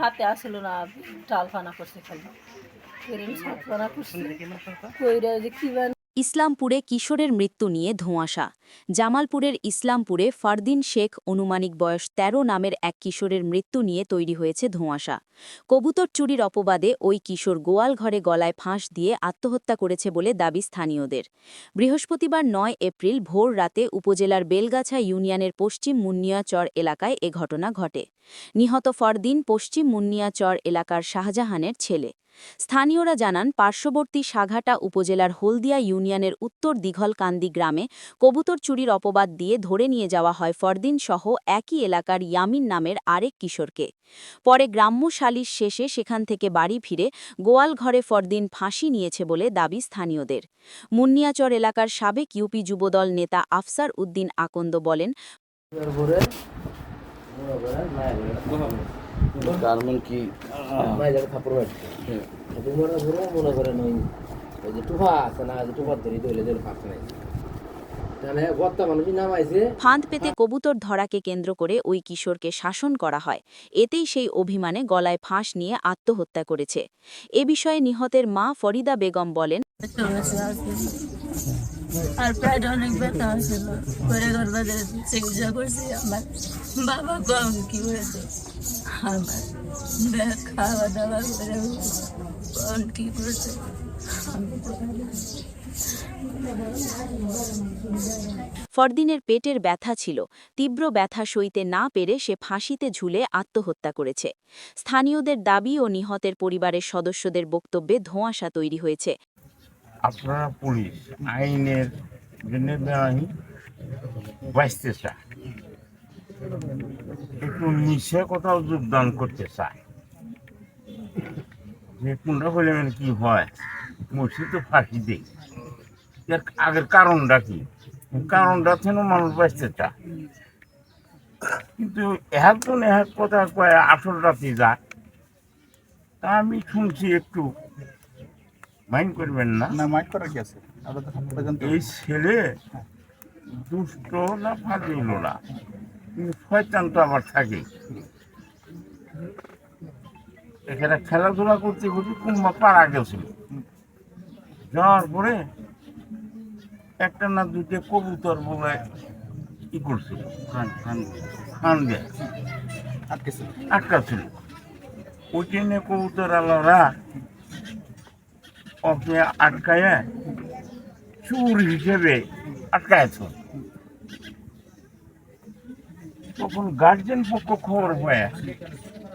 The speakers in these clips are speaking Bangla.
হাতে আসলো না, টাল ফানা করছে খালি সাত ফানা করছে কইরা যে কি ইসলামপুরে কিশোরের মৃত্যু নিয়ে ধোঁয়াশা। জামালপুরের ইসলামপুরে ফারদিন শেখ অনুমানিক বয়স ১৩ নামের এক কিশোরের মৃত্যু নিয়ে তৈরি হয়েছে ধোঁয়াশা। কবুতর চুরির অপবাদে ওই কিশোর গোয়াল ঘরে গলায় ফাঁস দিয়ে আত্মহত্যা করেছে বলে দাবি স্থানীয়দের। বৃহস্পতিবার ৯ এপ্রিল ভোর রাতে উপজেলার বেলগাছা ইউনিয়নের পশ্চিম মুন্নিয়াচর এলাকায় এ ঘটনা ঘটে। নিহত ফরদিন পশ্চিম মুন্নিয়াচর এলাকার শাহজাহানের ছেলে। স্থানীয়রা জানান, পার্শ্ববর্তী সাঘাটা উপজেলার হলদিয়া ইউনিয়নের উত্তর দিঘলকান্দি গ্রামে কবুতর চুরির অপবাদ দিয়ে ধরে নিয়ে যাওয়া হয় ফরদিন সহ একই এলাকার ইয়ামিন নামের আরেক কিশোরকে। পরে গ্রাম্য সালিশ শেষে সেখান থেকে বাড়ি ফিরে গোয়াল ঘরে ফরদিন ফাঁসি নিয়েছে বলে দাবি স্থানীয়দের। মুন্নিয়াচর এলাকার সাবেক ইউপি যুবদল নেতা আফসার উদ্দিন আকন্দ বলেন, গার্মেন্ট কি কাপড় মনে করেন ওই যে টুফা আছে না, টুফার ধরে দইলে ফাঁস নাই ফাঁদ পেতে কবুতর ধরাকে কেন্দ্র করে ওই কিশোরকে শাসন করা হয়। এতেই সেই অভিমানে গলায় ফাঁস নিয়ে আত্মহত্যা করেছে। এ বিষয়ে নিহতের মা ফরিদা বেগম বলেন, আর প্রায় অনেক ব্যথা হয়েছিল, করে ঘর বাজারে চিকিৎসা করছি। আমার বাবা কম কি হয়েছে, আমার খাওয়া দাওয়া করে কম কি করেছে। ফরদিনের পেটের ব্যথা ছিল। তীব্র ব্যথা সইতে না পেরে সে ফাঁসিতে ঝুলে আত্মহত্যা করেছে। স্থানীয়দের দাবি ও নিহতের পরিবারের সদস্যদের বক্তব্যে ধোঁয়াশা তৈরি হয়েছে। আপনারা পুলিশ আইনের জন্য বাঁচতে চায়, একটু নিচে কোথাও যোগদান করতে চায়, যে কোনটা হলে মানে কি হয়, মসি তো ফাঁসি দেয়। এর আগের কারণটা কি? কারণটা যেন মানুষ বাঁচতে চায়, কিন্তু এখন এক কথা কয় আসল রাতে যায়। তা আমি শুনছি, একটু মাইন্ড করবেন না। মাইন্ড করা কি আছে? এই ছেলে দুষ্ট না ফাজিল না, কিন্তু শয়তান তো আবার থাকে। এখানে খেলাধুলা করতে করতে কুম্বা পাড়া গেছিল, যাওয়ার পরে একটা না দুটো কবুতর বলে ই করছিল, খান দিয়ে আটকা ছিল। ওই ট্রেনে কবুতর আলারা ওকে আটকায় চুর হিসেবে আটকায়ছ। তখন গার্জেন পক্ষ খবর পায়,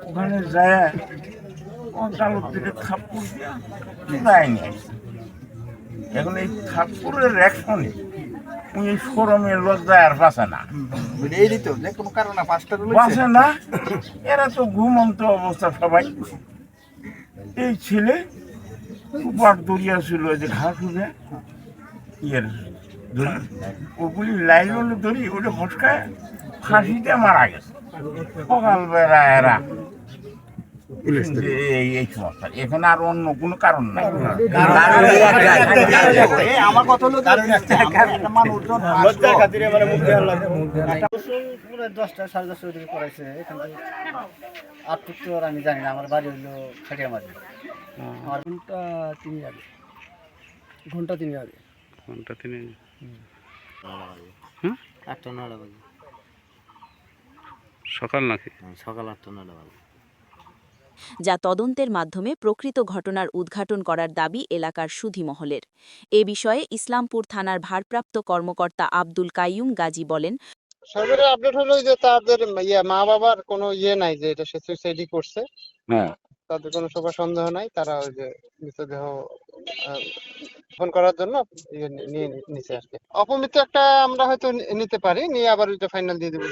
ওখানে যায় ও কালোর থেকে থাপ্পড় দেয়নি। এখন এই থাপ্পড়ের অ্যাকশনে উনি শরমে লজ্জায় আর বাঁচে না, বাঁচে না। এরা তো ঘুমন্ত অবস্থা সবাই। এই ছেলে সুপার দরিয়া ছিল, যে ঘাস উঠে ইয়ের ধরি, ওগুলি লাইল ধরি, ওটা ফসকায় ফাঁসিতে মারা গেছে। সকালবেলা এরা এই সমস্যা, এখানে আর অন্য কোনো কারণ নাই। আমার কথা হলো 10টা 10:30 দিকে করাইছে। এখান থেকে আটটুক তো আমি জানি না, আমার বাড়ি হইলো খাটিয়ামারি। আমার ঘন্টা তিন আগে 8টা 9টা বাজে সকাল নাকি? সকাল 8টা 9টা বাজে। যা তদন্তের মাধ্যমে প্রকৃত ঘটনার উদ্ঘাটন করার দাবি এলাকার সুধী মহলের। এ বিষয়ে ইসলামপুর থানার ভারপ্রাপ্ত কর্মকর্তা আব্দুল কাইয়ুম গাজী বলেন, সরকারের আপডেট হলো যে তাদের মা বাবার কোনো নাই যে এটা সে সুইসাইডই করছে। তাদের কোনো সবার সন্দেহ নাই, তারা ওই যে মৃতদেহ ফোন করার জন্য নিয়ে নিচে আসবে। অপমৃত্যু একটা আমরা হয়তো নিতে পারি, নিয়ে আবার ওইটা ফাইনাল দিয়ে দেবো।